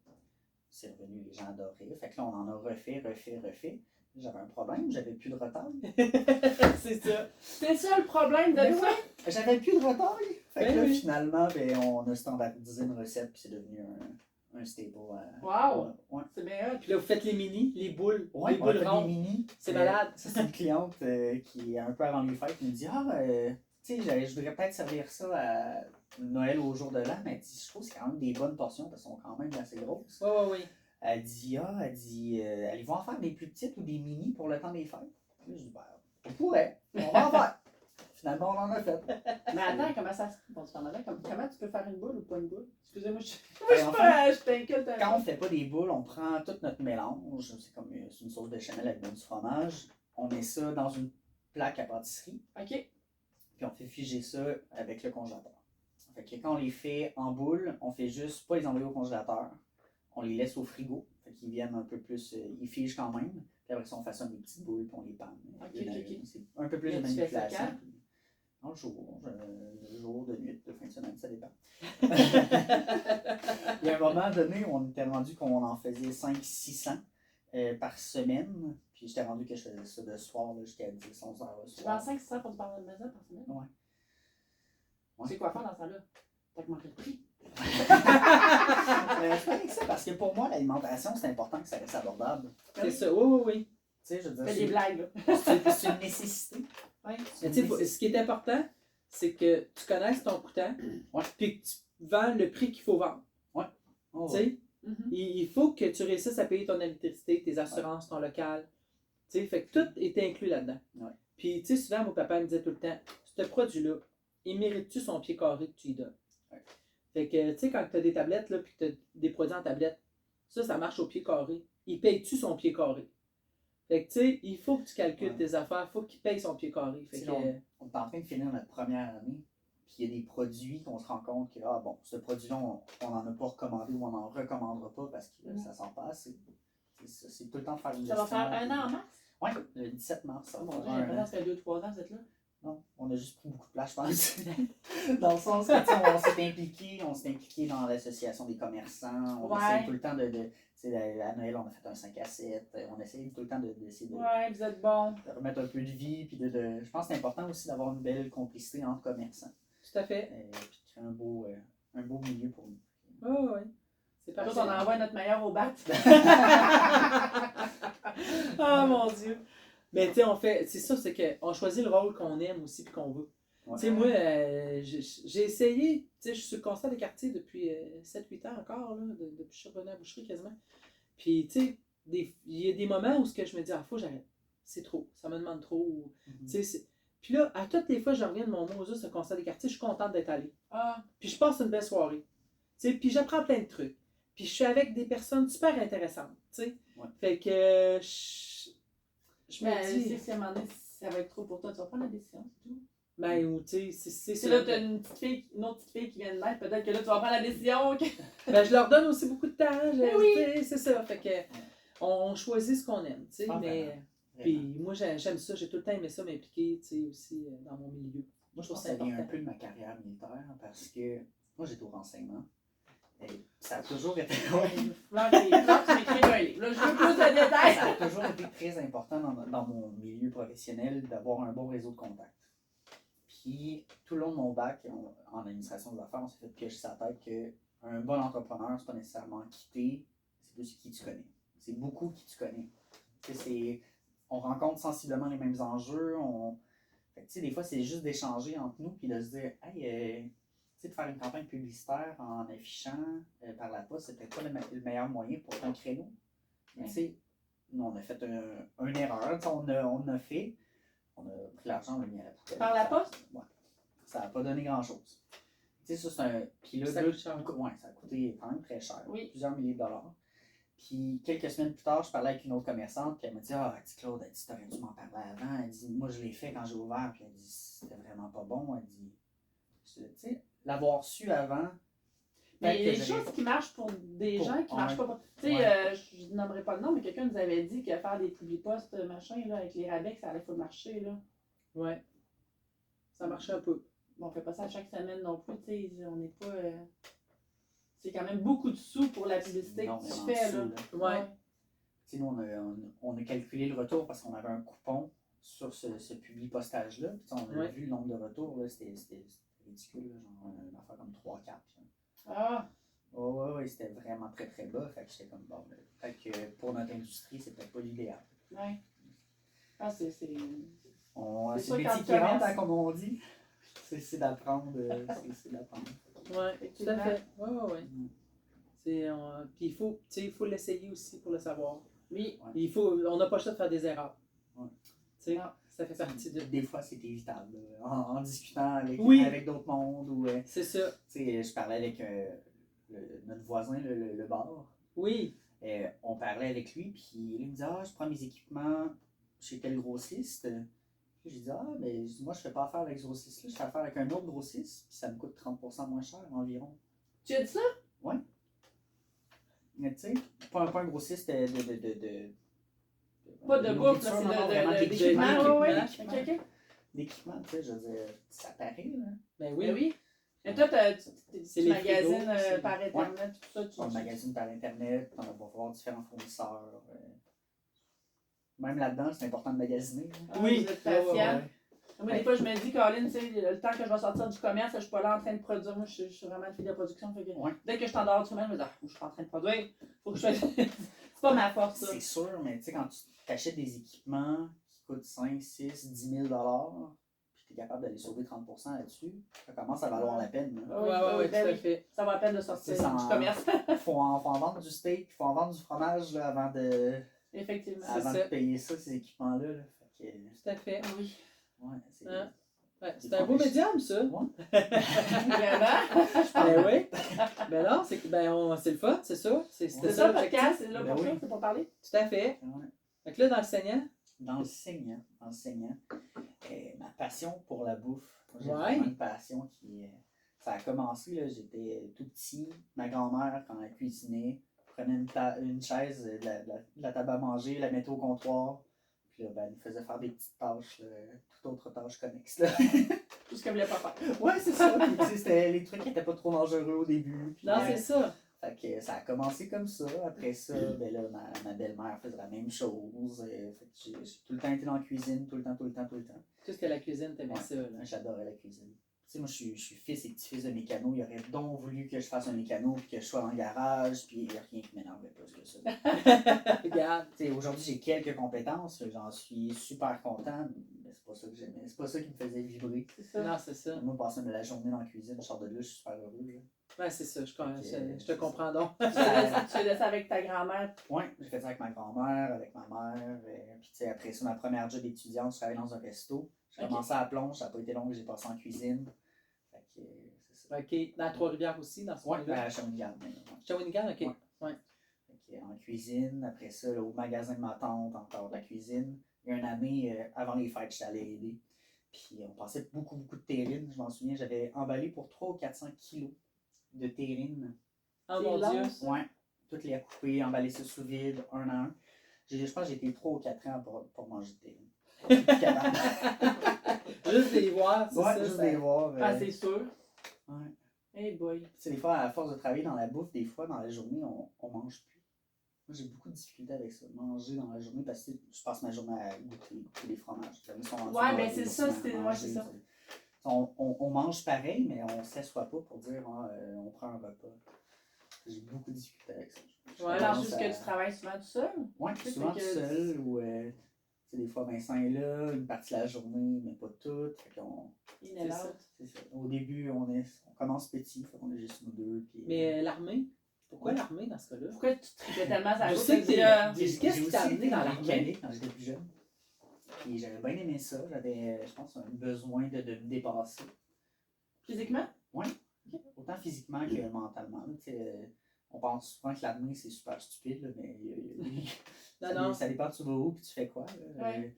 S3: C'est revenu, les gens adoraient, fait que là, on en a refait. J'avais un problème, j'avais plus de retard.
S1: C'est ça.
S2: C'est ça le problème de
S3: Ben
S2: ça?
S3: J'avais plus de retard. Fait que
S1: Ben
S3: là,
S1: oui.
S3: finalement, on a standardisé une recette, puis c'est devenu un staple.
S2: Wow!
S3: Ouais.
S2: C'est bien hot.
S1: Puis là, vous faites les mini, les boules,
S3: Ouais,
S1: les
S3: on a
S1: boules
S3: fait
S1: rondes.
S3: des mini.
S1: C'est malade.
S3: Ça, c'est une cliente qui est un peu avant les fêtes, qui me dit, tu sais, je voudrais peut-être servir ça à Noël au jour de l'an, mais elle dit, je trouve que c'est quand même des bonnes portions, parce qu'elles sont quand même assez grosses.
S1: Oui.
S3: Elle dit, allez-vous en faire des plus petites ou des mini pour le temps des fêtes? Puis là, je dis, ben, on pourrait, on va en faire. Finalement, on en a fait.
S2: Mais attends, comment ça se passe pendant là? Comment tu peux faire une boule ou pas une boule? Excusez-moi,
S3: Ben, en fait,
S2: je t'inquiète.
S3: quand on fait pas des boules, on prend tout notre mélange, c'est comme c'est une sauce béchamel avec du fromage, on met ça dans une plaque à pâtisserie,
S2: Ok.
S3: puis on fait figer ça avec le congélateur. Fait que quand on les fait en boule, on fait juste pas les envoyer au congélateur, on les laisse au frigo, fait qu'ils viennent un peu plus, ils figent quand même, puis après ça on façonne des petites boules, puis on les panne.
S2: Ok.
S3: C'est un peu plus
S2: Mais
S3: de
S2: tu fais ça
S3: manipulation.
S2: quand?
S3: Puis, dans le jour, de nuit, de fin de semaine, ça dépend. Il y a un moment donné où on était rendu qu'on en faisait 500-600 par semaine. Puis j'étais rendu que je faisais ça de soir jusqu'à 10-11 heures le
S2: Tu
S3: soir.
S2: vends 500 pour du parmesan par semaine?
S3: Ouais.
S2: C'est quoi faire dans ce temps-là? T'as augmenté le prix?
S3: Je fais avec ça parce que pour moi, l'alimentation, c'est important que ça reste abordable.
S1: C'est ça. Oui.
S3: Tu sais, je veux
S2: Fais
S3: dire,
S2: des blagues, là.
S3: c'est une nécessité. Ouais,
S1: Mais tu sais, ce qui est important, c'est que tu connaisses ton coûtant,
S3: Ouais.
S1: puis que tu vends le prix qu'il faut vendre.
S3: Oh,
S1: Tu sais,
S2: Mhm.
S1: il faut que tu réussisses à payer ton électricité, tes assurances, ton local. Tu sais, fait que tout est inclus là-dedans.
S3: Ouais.
S1: Puis, tu sais, souvent, mon papa me disait tout le temps, ce produit-là, il mérite-tu son pied carré que tu lui donnes?
S3: Ouais.
S1: Fait que, tu sais, quand tu as des tablettes, là, puis que tu as des produits en tablette, ça marche au pied carré. Il paye-tu son pied carré? Fait que, tu sais, il faut que tu calcules
S3: Ouais.
S1: tes affaires, il faut qu'il paye son pied carré. Fait que,
S3: Sinon, on est en train de finir notre première année, puis il y a des produits qu'on se rend compte que, ce produit-là, on n'en a pas recommandé ou on n'en recommandera pas parce que ça sent pas assez. C'est tout le temps de faire une
S2: Ça va
S3: gestion,
S2: faire un
S3: puis-
S2: an en mars?
S3: Oui, le 17 mars. Ça
S2: Oh
S3: va
S2: mon Dieu,
S3: faire
S2: j'ai
S3: un
S2: l'impression
S3: an.
S2: que ça fait 2-3 ans, vous êtes là.
S3: Non, on a juste pris beaucoup de place, je pense. Dans le sens que, tu sais, on s'est impliqué dans l'association des commerçants. On
S2: Ouais.
S3: essaye tout le temps tu sais, à Noël, on a fait un 5 à 7. On essaye tout le temps d'essayer
S2: Ouais, vous êtes bon.
S3: de remettre un peu de vie. Puis je pense que c'est important aussi d'avoir une belle complicité entre commerçants.
S1: tout à fait.
S3: Puis de créer un beau milieu pour nous.
S1: Oui. C'est
S2: Nous
S1: parfait.
S2: autres, on envoie notre meilleur au bat.
S1: Oh mon Dieu! Mais tu sais, on fait. C'est ça, c'est qu'on choisit le rôle qu'on aime aussi puis qu'on veut.
S3: Ouais.
S1: Tu sais, moi, j'ai essayé, tu sais, je suis sur le constat des quartiers depuis 7-8 ans encore, là, depuis que je suis revenue à la boucherie quasiment. Puis, tu sais, il y a des moments où ce que je me dis, faut que j'arrête. C'est trop, ça me demande trop.
S3: Mhm.
S1: Tu sais, Puis là, à toutes les fois, je reviens de mon Moses, ce concert des quartiers, je suis contente d'être allée.
S2: Ah,
S1: Puis je passe une belle soirée. Tu sais, puis j'apprends plein de trucs. Puis je suis avec des personnes super intéressantes. Tu sais.
S3: Ouais.
S1: Fait que je me
S2: mais
S1: dis.
S2: si à un moment donné, ça va être trop pour toi, tu vas prendre la décision, c'est tout.
S1: Ben, ou tu sais, c'est
S2: Si là, t'as une autre petite fille qui vient de naître, peut-être que là, tu vas prendre la décision.
S1: Ben, je leur donne aussi beaucoup de temps.
S2: Ben oui.
S1: Tu sais, c'est ça. Fait que on choisit ce qu'on aime. Tu sais,
S3: Ah,
S1: mais.
S3: vraiment.
S1: Puis moi, j'aime ça. J'ai tout le temps aimé ça, m'impliquer, tu sais, aussi dans mon milieu.
S3: Moi, je pense que
S1: c'est
S3: ça vient un
S1: important.
S3: peu de ma carrière militaire parce que moi, j'étais au renseignement. Et ça a toujours été. Ouais.
S2: Fleur, tu m'écris un livre. Là, je veux plus de détails.
S3: Ça a toujours été très important dans mon milieu professionnel d'avoir un bon réseau de contacts. Puis, tout le long de mon bac en administration des affaires, on s'est fait piocher sa tête qu'un bon entrepreneur, c'est pas nécessairement quitter, c'est plus qui tu connais. C'est beaucoup qui tu connais. Tu sais, on rencontre sensiblement les mêmes enjeux. Fait que, tu sais, des fois, c'est juste d'échanger entre nous puis de se dire, hey, tu sais, de faire une campagne publicitaire en affichant par la poste, c'est peut-être pas le meilleur moyen pour un créneau. Mais tu sais, nous, on a fait une erreur. Tu sais, on a fait. On a pris l'argent, on l'a mis à la poubelle.
S2: Par la poste?
S3: Ouais. Ça n'a pas donné grand-chose. Tu sais, ça, c'est un. Puis là,
S1: Ça coûte cher.
S3: Ouais, ça a coûté quand même très cher.
S2: Oui.
S3: Plusieurs milliers de dollars. Puis quelques semaines plus tard, je parlais avec une autre commerçante, puis elle m'a dit, ah, elle dit, Claude, elle dit, t'aurais dû m'en parler avant. Elle dit, moi, je l'ai fait quand j'ai ouvert, puis elle dit, c'était vraiment pas bon. Elle dit, tu sais, l'avoir su avant.
S2: Mais il y a des choses qui marchent pour des gens qui marchent pas. Tu sais, je nommerai pas le nom, mais quelqu'un nous avait dit que faire des publi-posts, machin, là, avec les rabais, que ça allait faut marcher, là.
S1: Ouais. Ça marchait un peu.
S2: Bon, on fait pas ça chaque semaine non plus, tu sais, on n'est pas. C'est quand même beaucoup de sous pour la publicité que tu fais, là.
S1: Ouais.
S3: Tu sais, nous, on a calculé le retour parce qu'on avait un coupon sur ce publi-postage-là. Puis on a vu le nombre de retours, là, c'était ridicule, là, genre une affaire comme 3-4.
S2: Ah!
S3: Oh, ouais, c'était vraiment très très bas. Fait que j'étais comme bon. Fait que pour notre industrie, c'est peut-être pas l'idéal.
S2: Ouais. Ah, c'est.
S3: C'est
S2: sûr
S3: le métier
S2: quand
S3: qui
S2: tu
S3: rentre,
S2: commences.
S3: hein, comme on dit. C'est d'apprendre. C'est d'apprendre.
S1: Ouais, tout à fait. Ouais.
S3: Mm.
S1: Puis il faut l'essayer aussi pour le savoir.
S2: Oui.
S1: Ouais. On n'a pas le choix de faire des erreurs.
S3: Ouais.
S1: Tu sais, ça fait partie de.
S3: Des fois, c'est évitable. En discutant avec d'autres mondes. Ou,
S1: c'est ça.
S3: Tu sais, je parlais avec notre voisin, le bar.
S1: Oui.
S3: On parlait avec lui, puis il me dit, ah, je prends mes équipements chez tel grossiste. Puis j'ai dit, ah, mais moi, je fais pas affaire avec ce grossiste-là, je fais affaire avec un autre grossiste, puis ça me coûte 30% moins cher environ.
S2: Tu as dit ça?
S3: Ouais. Mais tu sais, pas un grossiste de
S2: Pas de bouffe, là, c'est d'équipement. Ouais. Ok.
S3: D'équipement, tu sais, je veux dire, ça paraît, là.
S1: Ben oui.
S2: Ben oui. Mais toi,
S1: C'est
S2: tu
S1: les
S2: magasines
S1: frigos,
S2: par Internet, tout ça.
S3: On magasine par Internet, on va voir différents fournisseurs. Même là-dedans, c'est important de magasiner.
S1: Oui.
S2: Vous êtes patient.
S3: Ouais.
S2: Moi, des fois, je me dis, Colin, tu sais, le temps que je vais sortir du commerce, je suis pas là en train de produire. Moi, je suis vraiment une fille de production. Fait que dès que je suis en dehors du commerce, je me dis, je suis pas en train de produire. Faut que je fasse. C'est pas ma force, ça.
S3: C'est sûr, mais tu sais, quand tu t'achètes des équipements qui coûtent 5, 6, 10 000 puis tu es capable d'aller sauver 30% là-dessus, ça commence à valoir la peine. Hein.
S1: Ouais, tout à fait.
S2: Ça vaut la peine de sortir
S3: C'est ça,
S2: du commerce.
S3: faut en vendre du steak, il faut en vendre du fromage là, avant
S2: Effectivement.
S3: de payer ça, ces équipements-là. Là. Fait que,
S1: Tout à fait.
S2: Oui.
S3: ouais, c'est
S1: Hein? Ouais, c'est un beau médium, ça.
S2: Vraiment?
S1: Ben oui. Ben non, c'est le fun, c'est ça.
S2: C'est ça, le podcast, c'est là
S3: Ben
S2: pour
S3: oui.
S2: ça, c'est pour parler.
S1: Tout à fait.
S3: Ouais.
S1: Fait que là, dans le saignant.
S3: Dans le saignant, ma passion pour la bouffe, j'ai
S1: Ouais.
S3: vraiment une passion qui... ça a commencé, là, j'étais tout petit, ma grand-mère, quand elle cuisinait, prenait une chaise, de la table à manger, la mettait au comptoir, puis là, ben, elle nous faisait faire des petites tâches, toutes autres tâches connexes. Là.
S2: Tout ce qu'elle voulait pas faire.
S3: Ouais, c'est ça, puis tu sais, c'était les trucs qui étaient pas trop dangereux au début. Puis,
S1: Non, c'est ça.
S3: fait que ça a commencé comme ça. Après ça, ben là, ma belle-mère faisait la même chose. Fait que j'ai tout le temps été dans la cuisine, tout le temps.
S1: Tout ce que la cuisine, t'aimais
S3: Ouais,
S1: ça. Là.
S3: j'adorais la cuisine. Tu sais, moi, je suis fils et petit-fils de mécano. Il aurait donc voulu que je fasse un mécano, puis que je sois dans le garage, puis il n'y a rien qui m'énervait plus que ça.
S1: Regarde.
S3: Tu sais, aujourd'hui, j'ai quelques compétences, j'en suis super content, mais c'est pas ça que j'aimais. C'est pas ça qui me faisait vibrer.
S2: C'est ça.
S1: Non, c'est ça.
S3: Moi, passer la journée dans la cuisine, je sors de là, je suis super heureux. Là.
S1: Ouais, c'est ça. Je te comprends donc.
S2: Tu fais ça avec ta grand-mère.
S3: Ouais, j'ai fait ça avec ma grand-mère, avec ma mère. Puis tu sais, après ça, ma première job étudiante, je travaillais dans un resto. J'ai
S2: Ok.
S3: commencé à la plonge, ça n'a pas été long, j'ai passé en cuisine. Fait que c'est ça.
S1: OK. Dans Trois-Rivières aussi, dans ce
S3: Ouais,
S1: coin-là.
S3: à Shawinigan.
S1: Shawinigan, OK.
S3: Ouais.
S1: Ouais.
S3: Fait que, en cuisine, après ça, là, au magasin de ma tante, encore de la cuisine. Il y a une année, avant les fêtes, j'étais allé aider. Puis on passait beaucoup de terrine. Je m'en souviens, j'avais emballé pour 300 ou 400 kilos de terrine.
S1: Oh
S2: C'est
S1: mon
S2: long,
S1: Dieu.
S2: ça.
S3: Ouais, toutes les couper, emballer ça sous vide, un à un. Je pense que j'ai été 3 ou 4 ans pour manger de terrine. Je suis plus capable.
S1: Juste les voir, c'est
S3: Ouais,
S1: ça.
S3: juste
S1: ça-
S3: les voir.
S2: Ah, c'est sûr.
S3: Ouais.
S2: Hey boy.
S3: Tu sais, des fois, à force de travailler dans la bouffe, des fois, dans la journée, on mange plus. Moi, j'ai beaucoup de difficultés avec ça, manger dans la journée, parce que je passe ma journée à goûter les fromages. Les journées sont rendues
S2: Ouais,
S3: là,
S2: ben c'est
S3: des
S2: ça,
S3: semaines à
S2: ouais,
S3: manger,
S2: c'est ça.
S3: tu sais. On mange pareil, mais on ne s'assoit pas pour dire on prend un repas. J'ai beaucoup de difficultés avec ça.
S1: Ouais,
S2: Alors, juste que tu travailles souvent tout seul.
S3: Oui,
S2: Tu sais,
S3: souvent
S2: fait
S3: tout
S2: que-
S3: seul, ou tu sais, des fois Vincent est là, une partie de la journée, mais pas toute. Fait qu'on,
S2: In
S1: C'est
S2: and
S1: ça.
S2: out.
S3: c'est ça. Au début, on commence petit, fait qu'on est juste nous deux. Puis,
S1: Mais l'armée, pourquoi
S3: Ouais.
S1: l'armée dans ce cas-là?
S2: Pourquoi tu tripais tellement sa
S1: Je
S2: route?
S1: sais
S2: Tu
S1: que
S2: dis,
S1: qu'est-ce qui t'a
S3: aussi
S1: amené
S3: été
S1: dans l'armée?
S3: mécanique quand j'étais plus jeune. Puis j'avais bien aimé ça. J'avais, je pense, un besoin de me dépasser.
S2: physiquement?
S3: Autant physiquement que mentalement. Là, tu sais, on pense souvent que l'armée, c'est super stupide, là, mais
S1: Non.
S3: ça dépend tu vas où et tu fais quoi. Là.
S2: Ouais.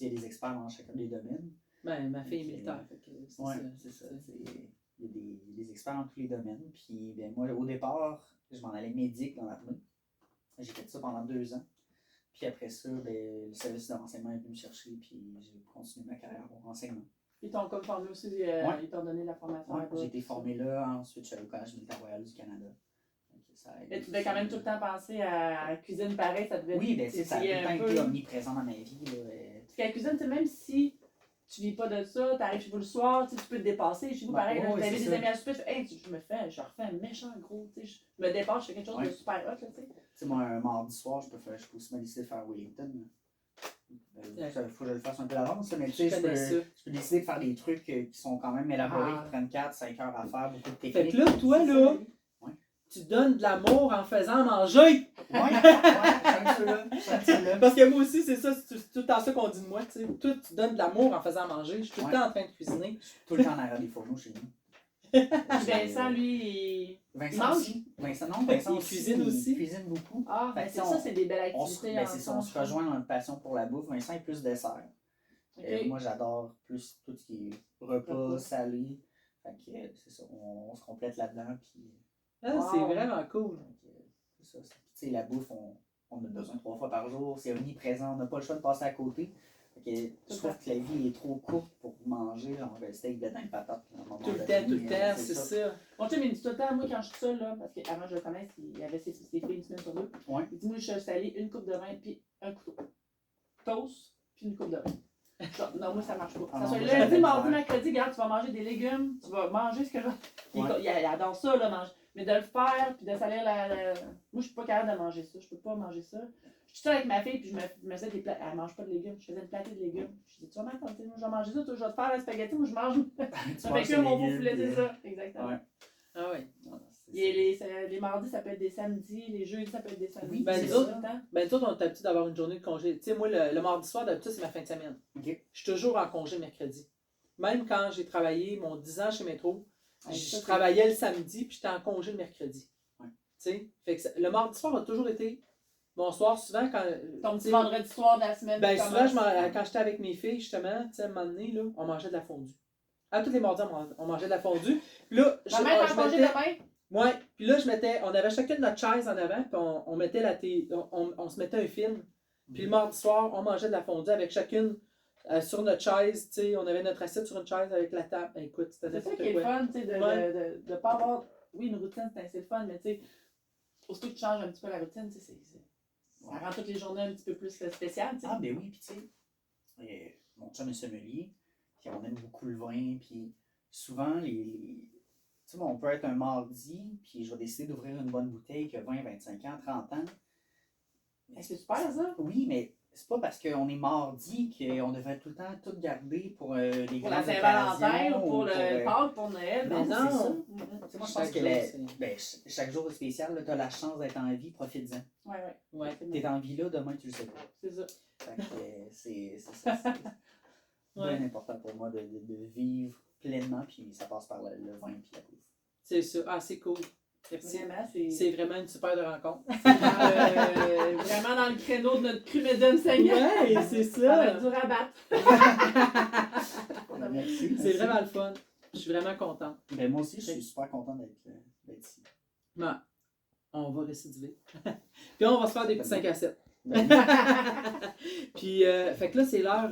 S3: Il y a des experts dans chacun des domaines.
S1: Ben, ma fille est
S3: Ok.
S1: militaire, fait que c'est
S3: Oui,
S1: ça.
S3: c'est ça. Il y a des experts dans tous les domaines. Puis ben, moi, au départ, je m'en allais médic dans l'armée. J'ai fait ça pendant 2 ans. Puis après ça, ben, le service de renseignement est venu me chercher. Puis j'ai continué ma carrière au renseignement.
S2: Ils t'ont comme formé aussi,
S3: Ouais.
S2: ils t'ont donné la formation.
S3: Ouais,
S2: là-bas,
S3: j'ai été
S2: tout ça.
S3: formé là. Ensuite, je suis allé au Collège militaire royal du Canada. Donc, ça a aidé
S2: Mais tu devais quand même tout le temps penser à la cuisine pareil, ça devait
S3: Oui, ben, ça a tout
S2: t'étiller
S3: le temps
S2: un
S3: été
S2: peu.
S3: omniprésent dans ma vie. Là.
S2: Parce qu'à la cuisine, tu sais, même si tu vis pas de ça, t'arrives chez vous le soir, tu sais, tu peux te dépasser. Chez vous,
S3: Ouais,
S2: pareil, là,
S3: ouais,
S2: t'avais
S3: c'est
S2: des
S3: ça.
S2: amis à souper, tu fais, hey, je refais un méchant gros, tu sais, je me dépasse, je fais quelque chose de
S3: Ouais.
S2: super hot, là, tu sais.
S3: Tu sais, moi, un mardi soir, je peux aussi me décider de faire Wellington. Il faut que je le fasse un peu d'avance, mais tu sais,
S1: Je
S3: je
S1: connais ça.
S3: peux décider de faire des trucs qui sont quand même élaborés,
S2: Ah.
S3: qui prennent 4-5 heures à faire, beaucoup de
S1: Fait
S3: techniques.
S1: que là, toi,
S2: C'est ça,
S1: là,
S2: la vie.
S1: tu donnes de l'amour en faisant manger.
S3: Ouais, j'aime ceux-là. J'aime ceux-là.
S1: Parce que moi aussi, c'est ça, c'est tout le temps ça qu'on dit de moi, tu sais. Toi, tu donnes de l'amour en faisant manger. Je suis tout le
S3: Ouais.
S1: temps en train de cuisiner.
S3: Tout le temps en arrière des fourneaux chez nous.
S2: Puis Vincent, lui,
S3: Vincent
S2: mange?
S3: aussi. Vincent
S1: Il cuisine aussi.
S3: Il cuisine beaucoup.
S2: ah, ben
S3: Fait que
S2: c'est
S3: on-
S2: ça, c'est des belles
S3: On se,
S2: activités.
S3: ben, c'est ça, on
S2: ensemble.
S3: se rejoint dans notre passion pour la bouffe. Vincent est plus dessert.
S2: Ok.
S3: Moi, j'adore plus tout ce qui est repas,
S2: Repas.
S3: salé. Fait que c'est ça, on se complète là-dedans. Puis,
S1: Ah,
S2: Wow.
S1: c'est vraiment cool.
S3: c'est ça. Puis, tu sais, la bouffe, on a besoin 3 fois par jour. C'est omniprésent. On n'a pas le choix de passer à côté. Fait que, je trouve que la vie est trop courte pour manger genre un steak de dingue patate. à un moment
S1: Tout le
S3: donné.
S1: temps, c'est ça.
S2: Mon chum, il me dit tout le temps, moi, quand je suis seule, là, parce qu'avant je le connaisse, il avait ses filles une semaine sur 2.
S3: Ouais.
S2: Il dit, moi, je salis une coupe de vin, puis un couteau. Toast, puis une coupe de vin. Genre, non, moi, ça marche pas.
S3: Ah
S2: Ça
S3: non,
S2: soit
S3: moi,
S2: lundi,
S3: j'avais
S2: mardi,
S3: peur.
S2: mercredi, regarde, tu vas manger des légumes, tu vas manger ce que je veux.
S3: Ouais.
S2: Il adore ça, là, manger. Mais de le faire, puis de salir la. Moi, je suis pas capable de manger ça. Je peux pas manger ça. Je suis seule avec ma fille, puis je me faisais des plats. Elle mange pas de légumes. Je faisais une platée de légumes. Je dis, tu vas m'attendre, moi, je vais manger ça, toi, je vais te faire la spaghetti, moi, je mange.
S3: Tu
S2: Ça fait
S3: manges
S2: que
S3: tes
S2: mon beau
S3: légumes,
S2: poulet, c'est
S3: puis-
S2: ça. Exactement.
S3: Ouais.
S1: Ah ouais.
S3: Non, c'est
S2: Les mardis, ça peut être des samedis. Les jeudis, ça peut être des samedis.
S3: Oui,
S1: ben,
S2: c'est
S1: nous
S2: ça,
S1: autres,
S2: tout le temps.
S1: Ben, toi, on est habitué d'avoir une journée de congé. Tu sais, moi, le mardi soir, d'habitude, c'est ma fin de semaine.
S3: Ok.
S1: Je suis toujours en congé le mercredi. Même quand j'ai travaillé mon 10 ans chez Métro,
S2: Ouais, ça,
S1: je
S2: c'est-
S1: travaillais le samedi, puis j'étais en congé le mercredi.
S3: Ouais.
S1: Tu sais, fait que le mardi soir a toujours été mon soir, souvent quand.
S2: Ton
S1: tu
S2: petit
S1: sais,
S2: vendredi soir de la semaine.
S1: Ben,
S2: qui
S1: souvent,
S2: commence.
S1: quand j'étais avec mes filles, justement, tu sais, à un moment donné, là, on mangeait de la fondue. À tous les mardis, on mangeait de la fondue. Puis là,
S2: Ma mère est en
S1: je
S2: congé
S1: mettais.
S2: demain.
S1: Ouais, puis là, on avait chacune notre chaise en avant, puis on mettait on se mettait un film. Puis le mardi soir, on mangeait de la fondue avec chacune sur notre chaise, tu sais, on avait notre assiette sur une chaise avec la table. Ben, écoute, c'était
S2: C'est ça
S1: n'importe
S2: qui est le
S1: quoi.
S2: fun, tu sais,
S1: Ouais.
S2: de pas avoir. Oui, une routine, c'est le fun, mais tu sais, aussitôt que tu changes un petit peu la routine, tu sais, ça rend toutes les journées un petit peu plus spéciales, tu sais.
S3: Ah, ben oui, puis tu sais, mon chum est sommelier, puis on aime beaucoup le vin, puis souvent, tu sais, on peut être un mardi, puis je vais décider d'ouvrir une bonne bouteille qui a 20, 25 ans, 30 ans.
S2: Mais c'est super, ça.
S3: Oui, mais c'est pas parce qu'on est mardi qu'on devrait tout le temps tout garder pour les
S2: Pour
S3: grandes
S2: la Saint-Valentin
S3: occasions
S2: ou pour le
S3: euh,
S2: Pâques, pour Noël.
S3: non,
S2: ben,
S3: c'est
S2: c'est
S3: ça.
S2: ça.
S3: Tu sais, moi, je pense
S1: Chaque
S3: que
S1: jour, c'est-
S3: ben, chaque jour est spécial, tu as la chance d'être en vie, profites-en.
S2: Ouais,
S1: Ouais.
S3: T'es en vie là, demain, tu le sais pas.
S2: c'est ça.
S3: Fait que, c'est ça. C'est
S1: Ouais.
S3: bien important pour moi de vivre pleinement, puis ça passe par le vin puis la bouffe.
S1: C'est ça. Ah, c'est cool. Merci.
S2: Vraiment,
S1: C'est vraiment une super de rencontre.
S2: vraiment dans le créneau de notre cru Mesdames Seigneur.
S1: Ouais, c'est
S2: Ça va être
S1: ça.
S2: dur à battre.
S3: Merci.
S1: C'est vraiment le fun. Je suis vraiment contente.
S3: Ben, moi aussi, je suis super content d'être ici.
S1: Ouais. On va récidiver. Puis on va se faire des petits 5 à 7.
S3: Ben,
S1: Puis, fait que là, c'est l'heure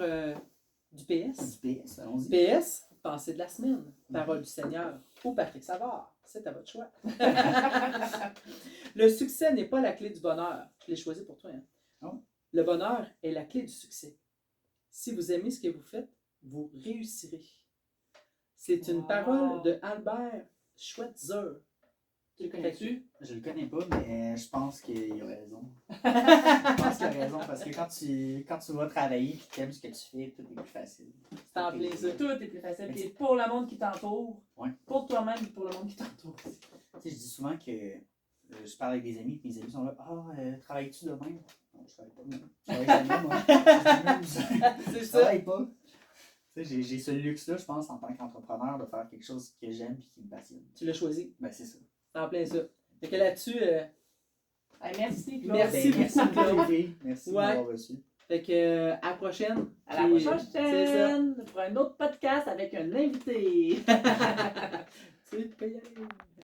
S1: du PS.
S3: du PS, allons-y.
S1: PS, pensée de la semaine. Parole du Seigneur. Ou Patrick Savard. C'est à votre choix. Le succès n'est pas la clé du bonheur. Je l'ai choisi pour toi. Hein?
S3: Oh.
S1: Le bonheur est la clé du succès. Si vous aimez ce que vous faites, vous réussirez. C'est une
S2: Wow.
S1: parole de Albert Schweitzer.
S2: Tu le connais-tu?
S3: Je le connais pas, mais je pense qu'il a raison. Je pense qu'il a raison, parce que quand tu vas travailler et que tu aimes ce que tu fais, tout est plus facile.
S1: C'est en plein ça.
S2: Tout est plus facile. Puis pour le monde qui t'entoure,
S3: Ouais.
S2: pour toi-même et pour le monde qui t'entoure.
S3: Tu sais, je dis souvent que je parle avec des amis, puis mes amis sont là, travailles-tu demain? Non, je travaille pas demain. Je travaille jamais, moi. Je m'amuse.
S1: C'est
S3: Je
S1: ça.
S3: travaille pas. Tu sais, j'ai ce luxe-là, je pense, en tant qu'entrepreneur, de faire quelque chose que j'aime et qui me passionne.
S1: Tu l'as choisi.
S3: Ben, c'est ça.
S1: C'est en plein ça. Fait que là-dessus,
S2: Hey, merci, Claude.
S1: Merci
S3: Ben, merci
S1: beaucoup,
S3: de
S1: Claude.
S3: m'inviter. Merci de
S1: Ouais.
S3: m'avoir reçu.
S1: fait que, à la prochaine.
S2: À la
S1: Puis,
S2: prochaine
S1: c'est ça.
S2: chaîne pour un autre podcast avec un invité.
S1: Tu peux y aller.